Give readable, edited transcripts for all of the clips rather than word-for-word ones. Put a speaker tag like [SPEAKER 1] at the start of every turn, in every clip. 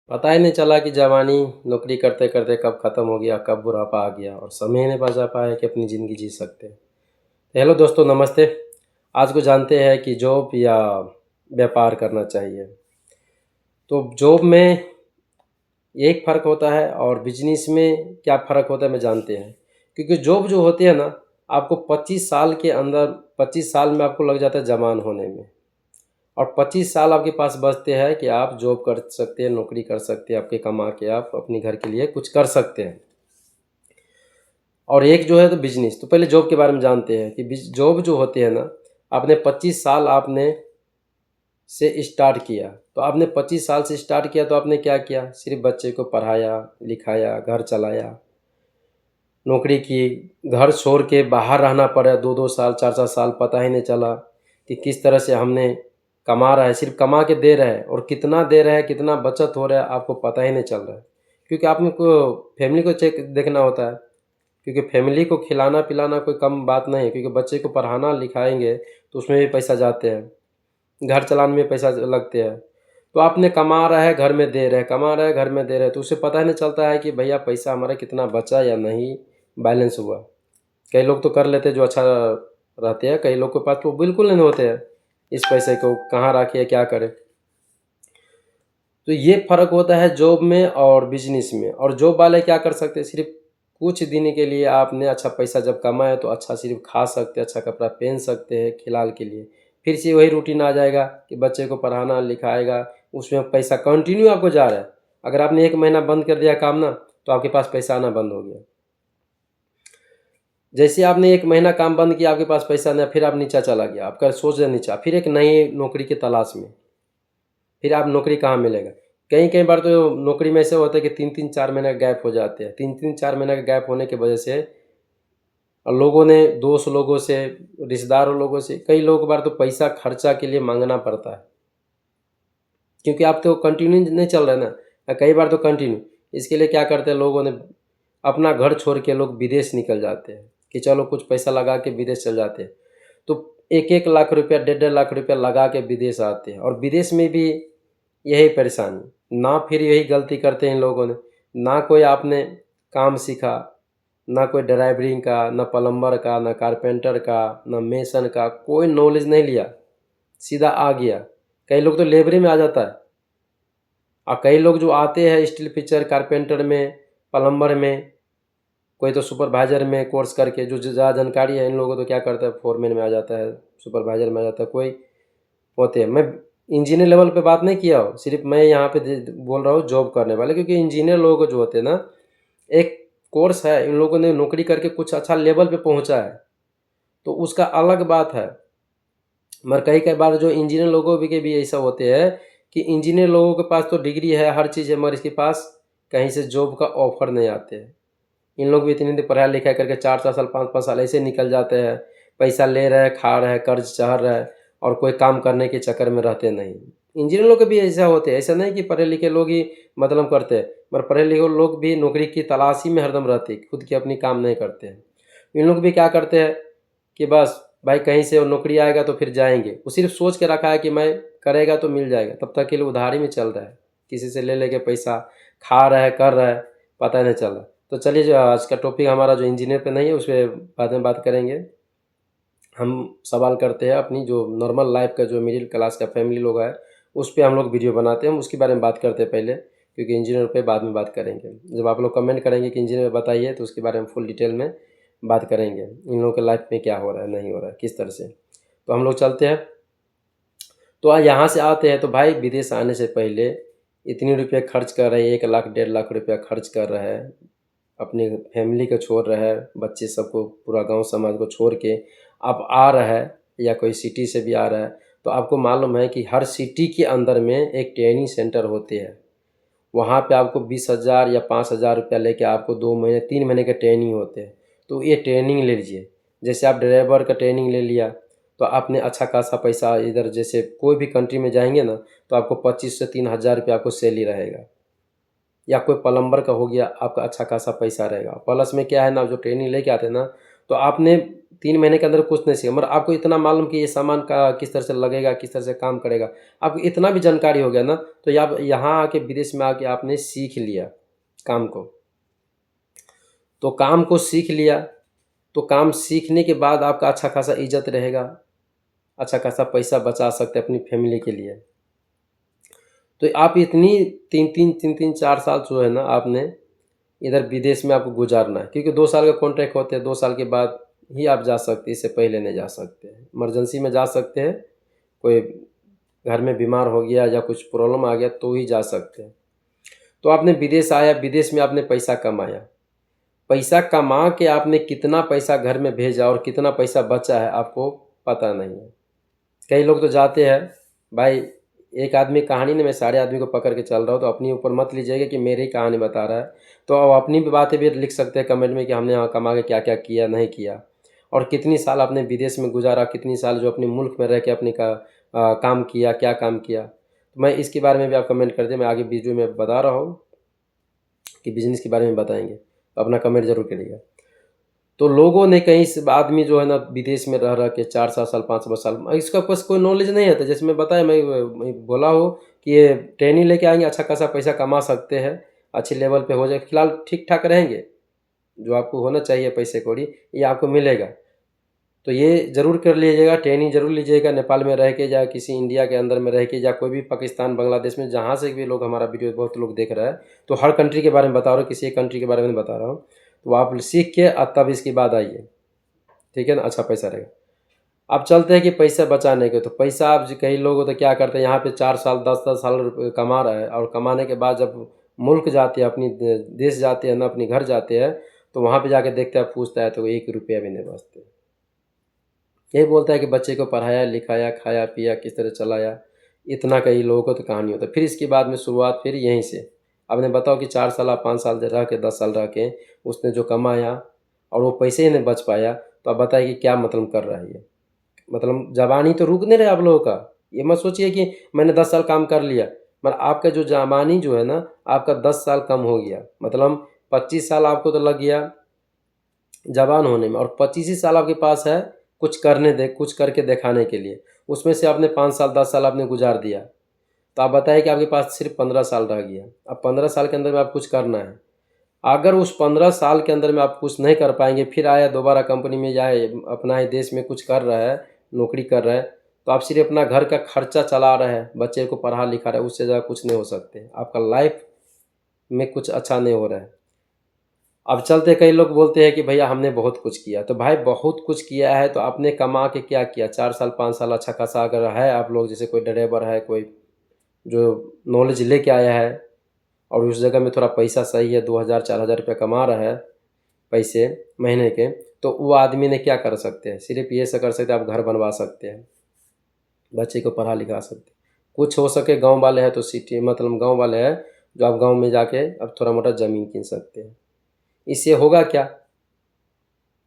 [SPEAKER 1] पता ही नहीं चला कि जवानी नौकरी करते करते कब ख़त्म हो गया, कब बुढ़ापा आ गया और समय ही नहीं बचा पाया कि अपनी ज़िंदगी जी सकते। हेलो दोस्तों, नमस्ते। आज को जानते हैं कि जॉब या व्यापार करना चाहिए। तो जॉब में एक फ़र्क होता है और बिजनेस में क्या फ़र्क होता है मैं जानते हैं। क्योंकि जॉब जो होती है ना, आपको 25 साल के अंदर 25 साल में आपको लग जाता है जवान होने में। और 25 साल आपके पास बचते हैं कि आप जॉब कर सकते हैं, नौकरी कर सकते हैं, आपके कमा के आप अपने घर के लिए कुछ कर सकते हैं। और एक जो है तो बिजनेस। तो पहले जॉब के बारे में जानते हैं कि जॉब जो होती है ना, आपने 25 साल आपने से स्टार्ट किया। तो आपने 25 साल से स्टार्ट किया तो आपने क्या किया? सिर्फ बच्चे को पढ़ाया, लिखाया, घर चलाया, नौकरी की, घर छोड़ के बाहर रहना पड़ा 2-2 साल, 4-4 साल, पता ही नहीं चला कि किस तरह से हमने कमा रहा है, सिर्फ कमा के दे रहा है और कितना दे रहा है, कितना बचत हो रहा है, आपको पता ही नहीं चल रहा है। क्योंकि आपने को फैमिली को चेक देखना होता है, क्योंकि फैमिली को खिलाना पिलाना कोई कम बात नहीं है, क्योंकि बच्चे को पढ़ाना लिखाएंगे तो उसमें भी पैसा जाते हैं, घर चलाने में पैसा लगते हैं। तो आपने कमा रहा है, घर में दे रहे हैं, कमा रहा है, घर में दे रहे हैं, तो उससे पता ही नहीं चलता है कि भैया पैसा हमारा कितना बचा या नहीं, बैलेंस हुआ। कई लोग तो कर लेते हैं जो अच्छा रहते हैं, कई लोग के पास तो बिल्कुल नहीं होते हैं, इस पैसे को कहाँ रखे क्या करें। तो ये फ़र्क होता है जॉब में और बिजनेस में। और जॉब वाले क्या कर सकते हैं, सिर्फ कुछ दिन के लिए आपने अच्छा पैसा जब कमाए तो अच्छा सिर्फ खा सकते हैं, अच्छा कपड़ा पहन सकते हैं फिलहाल के लिए। फिर से वही रूटीन आ जाएगा कि बच्चे को पढ़ाना लिखाएगा, उसमें पैसा कंटिन्यू आपको जा रहा है। अगर आपने 1 महीना बंद कर दिया काम ना, तो आपके पास पैसा आना बंद हो गया। जैसे आपने 1 महीना काम बंद किया, आपके पास पैसा नहीं, फिर आप नीचा चला गया, आपका सोच है नीचा, फिर एक नई नौकरी की तलाश में। फिर आप नौकरी कहाँ मिलेगा? कई कई बार तो नौकरी में ऐसे होता है कि 3-3 4 महीने का गैप हो जाते हैं। 3-3 4 महीने का गैप होने की वजह से लोगों ने, दोस्त लोगों से, रिश्तेदारों लोगों से, कई लोग बार तो पैसा खर्चा के लिए मांगना पड़ता है, क्योंकि आप तो कंटिन्यू नहीं चल रहे ना। कई बार तो कंटिन्यू, इसके लिए क्या करते हैं लोगों ने, अपना घर छोड़ के लोग विदेश निकल जाते हैं कि चलो कुछ पैसा लगा के विदेश चल जाते हैं। तो 1-1 लाख रुपया, 1.5 लाख रुपया लगा के विदेश आते हैं और विदेश में भी यही परेशानी। ना फिर यही गलती करते हैं इन लोगों ने, ना कोई आपने काम सीखा, ना कोई ड्राइवरिंग का, ना प्लम्बर का, ना कारपेंटर का, ना मेसन का, कोई नॉलेज नहीं लिया, सीधा आ गया। कई लोग तो लेबरी में आ जाता है। और कई लोग जो आते हैं स्टील फिक्सर, कारपेंटर में, प्लम्बर में, कोई तो सुपरवाइज़र में कोर्स करके, जो ज़्यादा जानकारी है इन लोगों को, तो क्या करता है फोरमैन में आ जाता है, सुपरवाइज़र में आ जाता है, कोई होते हैं। मैं इंजीनियर लेवल पे बात नहीं किया हूँ, सिर्फ मैं यहाँ पे बोल रहा हूँ जॉब करने वाले, क्योंकि इंजीनियर लोगों को जो होते हैं ना, एक कोर्स है, इन लोगों ने नौकरी करके कुछ अच्छा लेवल पे पहुँचा है, तो उसका अलग बात है। मगर कई कई बार जो इंजीनियर लोगों के भी ऐसा होते हैं कि इंजीनियर लोगों के पास तो डिग्री है, हर चीज़ है, मगर इसके पास कहीं से जॉब का ऑफर नहीं आते हैं। इन लोग भी इतनी इतनी पढ़ाई लिखाई करके 4-4 साल, 5-5 साल ऐसे निकल जाते हैं, पैसा ले रहे हैं, खा रहे हैं, कर्ज चढ़ रहा है और कोई काम करने के चक्कर में रहते नहीं। इंजीनियर लोग के भी ऐसा होते हैं, ऐसा नहीं कि पढ़े लिखे लोग ही मतलब करते हैं, मगर पढ़े लिखे लोग भी नौकरी की तलाश ही में हरदम रहते हैं, खुद की अपनी काम नहीं करते हैं। इन लोग भी क्या करते हैं कि बस भाई कहीं से नौकरी आएगा तो फिर जाएंगे, वो सिर्फ सोच के रखा है कि मैं करेगा तो मिल जाएगा, तब तक के लिए उधारी में चल रहा है, किसी से ले लेके पैसा खा रहा है, कर रहा है, पता नहीं चल रहा। तो चलिए, जो आज का टॉपिक हमारा जो इंजीनियर पे नहीं है, उस पर बाद में बात करेंगे। हम सवाल करते हैं अपनी जो नॉर्मल लाइफ का, जो मिडिल क्लास का फैमिली लोग है, उस पर हम लोग वीडियो बनाते हैं, हम उसके बारे में बात करते हैं पहले, क्योंकि इंजीनियर पे बाद में बात करेंगे। जब आप लोग कमेंट करेंगे कि इंजीनियर बताइए, तो उसके बारे में फुल डिटेल में बात करेंगे, इन लोगों के लाइफ में क्या हो रहा है, नहीं हो रहा है, किस तरह से। तो हम लोग चलते हैं। तो आज यहाँ से आते हैं, तो भाई विदेश आने से पहले इतने रुपये खर्च कर रहे हैं, 1 लाख 1.5 लाख रुपया खर्च कर रहे हैं, अपनी फैमिली को छोड़ रहा है, बच्चे सबको, पूरा गांव समाज को छोड़ के आप आ रहा है, या कोई सिटी से भी आ रहा है, तो आपको मालूम है कि हर सिटी के अंदर में एक ट्रेनिंग सेंटर होते हैं। वहाँ पे आपको 20,000 या 5,000 रुपया लेके आपको 2 महीने 3 महीने के ट्रेनिंग होते हैं। तो ये ट्रेनिंग ले लीजिए। जैसे आप ड्राइवर का ट्रेनिंग ले लिया, तो आपने अच्छा खासा पैसा, इधर जैसे कोई भी कंट्री में जाएंगे ना, तो आपको 25 से 3,000 रुपया आपको सैलरी रहेगा। या कोई प्लम्बर का हो गया, आपका अच्छा खासा पैसा रहेगा। प्लस में क्या है ना, जो ट्रेनिंग लेके आते हैं ना, तो आपने 3 महीने के अंदर कुछ नहीं सीखा, मगर आपको इतना मालूम कि ये सामान का किस तरह से लगेगा, किस तरह से काम करेगा, आपको इतना भी जानकारी हो गया ना, तो या आप यहाँ आके विदेश में आके आपने सीख लिया काम को। तो काम को सीख लिया, तो काम सीखने के बाद आपका अच्छा खासा इज्जत रहेगा, अच्छा खासा पैसा बचा सकते हैं अपनी फैमिली के लिए। तो आप इतनी 3-3 4 साल जो है ना आपने इधर विदेश में आपको गुजारना है, क्योंकि 2 साल का कॉन्ट्रैक्ट होते हैं, 2 साल के बाद ही आप जा सकते हैं, इससे पहले नहीं जा सकते हैं। इमरजेंसी में जा सकते हैं, कोई घर में बीमार हो गया या कुछ प्रॉब्लम आ गया तो ही जा सकते हैं। तो आपने विदेश आया, विदेश में आपने पैसा कमाया, पैसा कमा के आपने कितना पैसा घर में भेजा और कितना पैसा बचा है आपको पता नहीं है। कई लोग तो जाते हैं, भाई एक आदमी कहानी ने मैं सारे आदमी को पकड़ के चल रहा हूँ, तो अपनी ऊपर मत लीजिएगा कि मेरी ही कहानी बता रहा है। तो आप अपनी भी बातें भी लिख सकते हैं कमेंट में कि हमने यहाँ कमा के क्या क्या किया नहीं किया, और कितनी साल आपने विदेश में गुजारा, कितनी साल जो अपने मुल्क में रह के अपने काम किया, क्या काम किया। तो मैं इसके बारे में भी आप कमेंट कर दें, मैं आगे वीडियो में बता रहा हूँ कि बिज़नेस के बारे में बताएंगे, तो अपना कमेंट ज़रूर करिएगा। तो लोगों ने कहीं से आदमी जो है ना विदेश में रह के 4-7 साल 5 साल, इसका पास कोई नॉलेज नहीं है। तो जैसे मैं बताया, मैं बोला हूँ कि ये ट्रेनिंग लेके आएंगे, अच्छा खासा पैसा कमा सकते हैं, अच्छे लेवल पे हो जाए, फिलहाल ठीक ठाक रहेंगे, जो आपको होना चाहिए पैसे कौड़ी ये आपको मिलेगा। तो ये ज़रूर कर लीजिएगा, ट्रेनिंग ज़रूर लीजिएगा, नेपाल में रह के या किसी इंडिया के अंदर में रह के या कोई भी पाकिस्तान बांग्लादेश में जहाँ से भी लोग हमारा वीडियो बहुत लोग देख रहा है, तो हर कंट्री के बारे में बता रहा हूँ, किसी एक कंट्री के बारे में बता रहा हूँ। तो आप सीख के तब इसके बाद आइए, ठीक है ना, अच्छा पैसा रहेगा। अब चलते हैं कि पैसा बचाने के। तो पैसा आप कई लोग तो क्या करते हैं, यहाँ पे 4 साल 10-10 साल कमा रहा है, और कमाने के बाद जब मुल्क जाते हैं, अपनी देश जाते हैं ना, अपनी घर जाते हैं, तो वहाँ पे जाके देखते हैं, पूछता है तो 1 रुपया भी नहीं बचते। यही बोलता है कि बच्चे को पढ़ाया लिखाया खाया पिया किस तरह चलाया, इतना कई लोगों को तो कहानी होता है। फिर इसके बाद में शुरुआत फिर यहीं से। आपने बताओ कि 4 साल 5 साल रह के 10 साल रह के उसने जो कमाया और वो पैसे ही नहीं बच पाया, तो आप बताइए कि क्या मतलब कर रहा है ये। मतलब जवानी तो रुक नहीं रहा आप लोगों का। ये मत सोचिए कि मैंने 10 साल काम कर लिया, मगर आपका जो जवानी जो है ना, आपका 10 साल कम हो गया, मतलब 25 साल आपको तो लग गया जवान होने में, और 25 ही साल आपके पास है कुछ करके दिखाने के लिए। उसमें से आपने 5 साल 10 साल आपने गुजार दिया, तो आप बताइए कि आपके पास सिर्फ 15 साल रह गया। अब 15 साल के अंदर में आप कुछ करना है। अगर उस 15 साल के अंदर में आप कुछ नहीं कर पाएंगे, फिर आया दोबारा कंपनी में जाए, अपना ही देश में कुछ कर रहा है, नौकरी कर रहा है, तो आप सिर्फ अपना घर का खर्चा चला रहे हैं, बच्चे को पढ़ा लिखा रहे हैं, उससे ज़्यादा कुछ नहीं हो सकते। आपका लाइफ में कुछ अच्छा नहीं हो रहा है। अब चलते, कई लोग बोलते हैं कि भैया हमने बहुत कुछ किया। तो भाई बहुत कुछ किया है तो आपने कमा के क्या किया? 4 साल 5 साल अच्छा खासा अगर है, आप लोग जैसे कोई ड्राइवर है, कोई जो नॉलेज लेके आया है और उस जगह में थोड़ा पैसा सही है, 2000 4000 रुपये कमा रहा है पैसे महीने के, तो वो आदमी ने क्या कर सकते हैं? सिर्फ ये से कर सकते हैं, आप घर बनवा सकते हैं, बच्चे को पढ़ा लिखा सकते हैं। कुछ हो सके गांव वाले हैं तो सिटी, मतलब गांव वाले हैं जो आप गांव में जाके अब थोड़ा मोटा ज़मीन किन सकते हैं। इससे होगा क्या?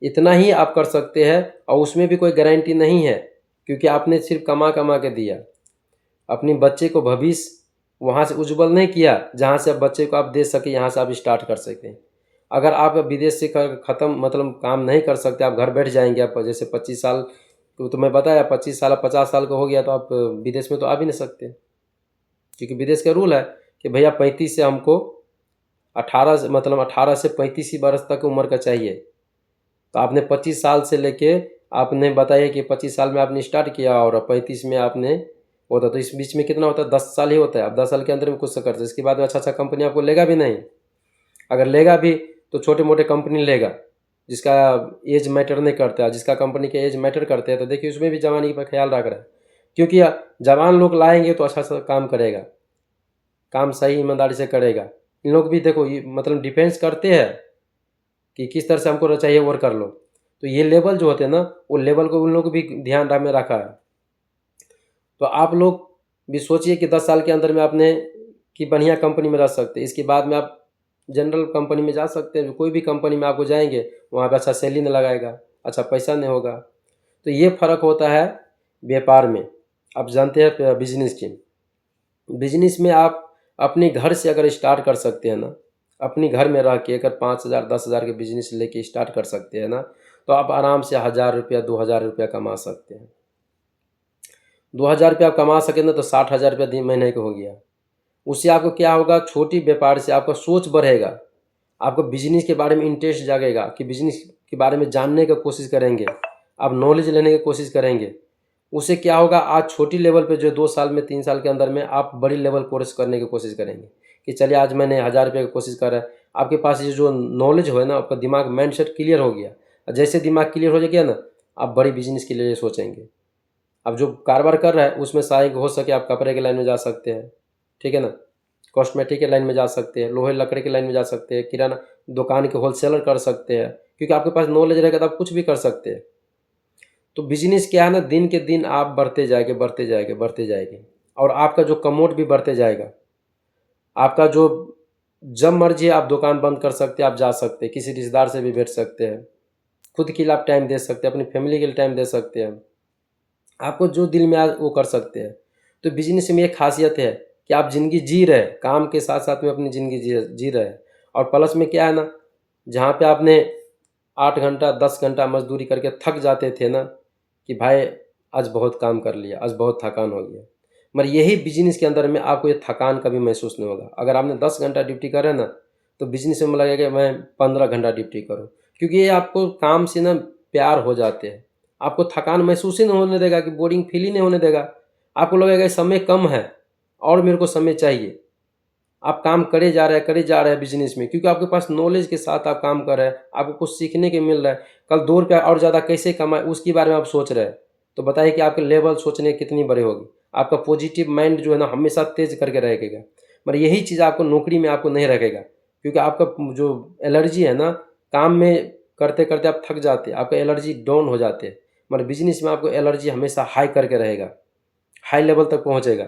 [SPEAKER 1] इतना ही आप कर सकते हैं, और उसमें भी कोई गारंटी नहीं है, क्योंकि आपने सिर्फ कमा कमा के दिया। अपने बच्चे को भविष्य वहाँ से उज्जवल नहीं किया जहाँ से आप बच्चे को आप दे सके, यहाँ से आप स्टार्ट कर सकें। अगर आप विदेश से ख़त्म मतलब काम नहीं कर सकते, आप घर बैठ जाएंगे, आप जैसे 25 साल, तो मैं बताया 25 साल 50 साल का हो गया तो आप विदेश में तो आ भी नहीं सकते, क्योंकि विदेश का रूल है कि भैया 35 से हमको 18 से 35 ही बरस तक उम्र का चाहिए। तो आपने 25 साल से लेके आपने बताया कि 25 साल में आपने स्टार्ट किया और 35 में आपने होता, तो इस बीच में कितना होता है? 10 साल ही होता है। आप 10 साल के अंदर में कुछ करते, इसके बाद में अच्छा कंपनी आपको लेगा भी नहीं। अगर लेगा भी तो छोटे मोटे कंपनी लेगा, जिसका एज मैटर नहीं करता है। जिसका कंपनी के एज मैटर करते हैं तो देखिए उसमें भी जवानी पर ख्याल रख रहा है, क्योंकि जवान लोग लाएंगे तो अच्छा सा काम करेगा, काम सही ईमानदारी से करेगा। इन लोग भी देखो ये मतलब डिफेंस करते हैं कि किस तरह से हमको चाहिए और कर लो। तो ये लेवल जो होते हैं ना, वो लेवल को उन लोग को भी ध्यान में रखा है। तो आप लोग भी सोचिए कि 10 साल के अंदर में आपने कि बढ़िया कंपनी में रह सकते हैं, इसके बाद में आप जनरल कंपनी में जा सकते हैं। कोई भी कंपनी में आपको जाएंगे, वहाँ पे अच्छा सैलरी नहीं लगाएगा, अच्छा पैसा नहीं होगा। तो ये फ़र्क होता है व्यापार में। आप जानते हैं बिजनेस की, बिजनेस में आप अपने घर से अगर स्टार्ट कर सकते हैं ना, अपने घर में रह के अगर 5000 10,000 के बिजनेस लेके स्टार्ट कर सकते हैं ना, तो आप आराम से 1000 रुपया 2000 रुपया कमा सकते हैं। 2000 रुपया आप कमा सकें ना तो 60,000 रुपया दिन महीने का हो गया। उससे आपको क्या होगा, छोटी व्यापार से आपका सोच बढ़ेगा, आपको बिजनेस के बारे में इंटरेस्ट जागेगा कि बिजनेस के बारे में जानने की कोशिश करेंगे, आप नॉलेज लेने की कोशिश करेंगे। उससे क्या होगा, आज छोटी लेवल पे जो 2 साल में 3 साल के अंदर में आप बड़ी लेवल कोर्स करने की कोशिश करेंगे कि चलिए आज मैंने 1000 रुपये की कोशिश करा। आपके पास ये जो नॉलेज हो ना, आपका दिमाग माइंड सेट क्लियर हो गया। जैसे दिमाग क्लियर हो गया ना, आप बड़ी बिजनेस के लिए सोचेंगे। अब जो कारोबार कर रहा है उसमें सहायक हो सके आप कपड़े के लाइन में जा सकते हैं, ठीक है ना, कॉस्मेटिक के लाइन में जा सकते हैं, लोहे लकड़ी के लाइन में जा सकते हैं, किराना दुकान के होलसेलर कर सकते हैं, क्योंकि आपके पास नॉलेज रहेगा तो आप कुछ भी कर सकते हैं। तो बिजनेस क्या है ना, दिन के दिन आप बढ़ते जाएंगे बढ़ते जाएंगे बढ़ते जाएंगे, और आपका जो कमोड भी बढ़ते जाएगा। आपका जो जब मर्जी आप दुकान बंद कर सकते हैं, आप जा सकते हैं, किसी रिश्तेदार से भी बैठ सकते हैं, खुद के लिए आप टाइम दे सकते हैं, अपनी फैमिली के लिए टाइम दे सकते हैं, आपको जो दिल में आए वो कर सकते हैं। तो बिजनेस में एक खासियत है कि आप ज़िंदगी जी रहे हैं, काम के साथ साथ में अपनी ज़िंदगी जी रहे हैं। और प्लस में क्या है ना, जहाँ पे आपने 8 घंटा 10 घंटा मजदूरी करके थक जाते थे ना कि भाई आज बहुत काम कर लिया, आज बहुत थकान हो गया, मगर यही बिजनेस के अंदर में आपको ये थकान कभी महसूस नहीं होगा। अगर आपने 10 घंटा ड्यूटी करे ना, तो बिजनेस में लगेगा कि मैं 15 घंटा ड्यूटी करूँ, क्योंकि ये आपको काम से ना प्यार हो जाते हैं। आपको थकान महसूस ही नहीं होने देगा, कि बोरिंग फील ही नहीं होने देगा। आपको लगेगा समय कम है और मेरे को समय चाहिए। आप काम करे जा रहे हैं बिजनेस में, क्योंकि आपके पास नॉलेज के साथ आप काम कर रहे हैं, आपको कुछ सीखने के मिल रहा है। कल 2 रुपया और ज़्यादा कैसे कमाए उसके बारे में आप सोच रहे हैं, तो बताइए कि आपके लेवल सोचने कितनी बड़ी होगी। आपका पॉजिटिव माइंड जो है ना हमेशा तेज करके रहेगा। मगर यही चीज़ आपको नौकरी में आपको नहीं रखेगा, क्योंकि आपका जो एलर्जी है ना, काम में करते करते आप थक जाते हैं, आपका एलर्जी डाउन हो जाते हैं। मगर बिजनेस में आपको एलर्जी हमेशा हाई करके रहेगा, हाई लेवल तक पहुँचेगा,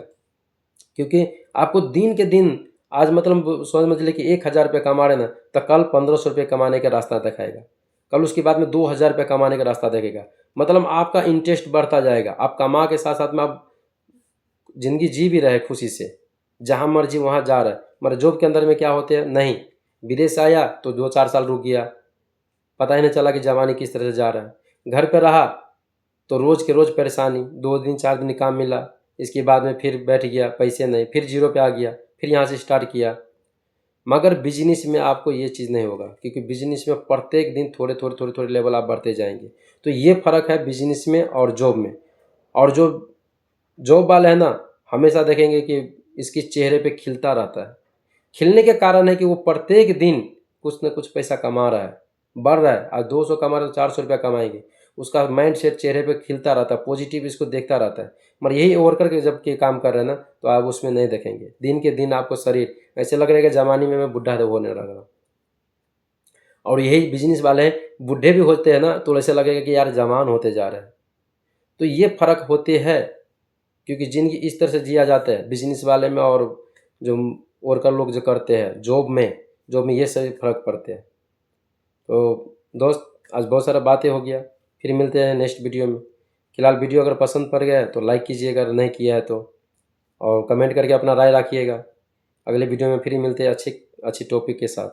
[SPEAKER 1] क्योंकि आपको दिन के दिन आज मतलब समझ लीजिए कि 1000 रुपये कमा रहे ना, तो कल 1500 रुपये कमाने का रास्ता दिखाएगा, कल उसके बाद में 2000 रुपये कमाने का रास्ता देखेगा। मतलब आपका इंटरेस्ट बढ़ता जाएगा, आप कमा के साथ साथ में आप ज़िंदगी जी भी रहे खुशी से, जहाँ मर्जी वहाँ जा रहे हैं। मगर जॉब के अंदर में क्या होते हैं, नहीं, विदेश आया तो 2-4 साल रुक गया, पता ही नहीं चला कि जवानी किस तरह से जा रहा है। घर पे रहा तो रोज़ के रोज़ परेशानी, 2 दिन 4 दिन काम मिला, इसके बाद में फिर बैठ गया, पैसे नहीं, फिर जीरो पे आ गया, फिर यहाँ से स्टार्ट किया। मगर बिजनेस में आपको ये चीज़ नहीं होगा, क्योंकि बिजनेस में प्रत्येक दिन थोड़े लेवल आप बढ़ते जाएंगे। तो ये फ़र्क है बिजनेस में और जॉब में। और जो जॉब वाले हैं ना, हमेशा देखेंगे कि इसके चेहरे पे खिलता रहता है। खिलने के कारण है कि वो प्रत्येक दिन कुछ न कुछ पैसा कमा रहा है, बढ़ रहा है। आज 200 कमा रहा है तो 400 रुपया कमाएंगे, उसका माइंड सेट चेहरे पे खिलता रहता है, पॉजिटिव इसको देखता रहता है। मगर यही वर्कर के जब के काम कर रहे हैं ना, तो आप उसमें नहीं देखेंगे। दिन के दिन आपको शरीर ऐसे लग रहा है कि जवानी में मैं बुढ़ा होने लग रहा हूँ। और यही बिजनेस वाले हैं, बूढ़े भी होते हैं ना तो ऐसे लगेगा कि यार जवान होते जा रहे हैं। तो ये फ़र्क होते हैं, क्योंकि ज़िंदगी इस तरह से जिया जाता है बिजनेस वाले में, और जो वर्कर लोग जो करते हैं जॉब में ये सभी फ़र्क पड़ते हैं। तो दोस्त, आज बहुत सारा बातें हो गया, फिर मिलते हैं नेक्स्ट वीडियो में। फिलहाल वीडियो अगर पसंद पड़ गया है तो लाइक कीजिएगा, अगर नहीं किया है तो, और कमेंट करके अपना राय रखिएगा। अगले वीडियो में फिर मिलते हैं अच्छी टॉपिक के साथ।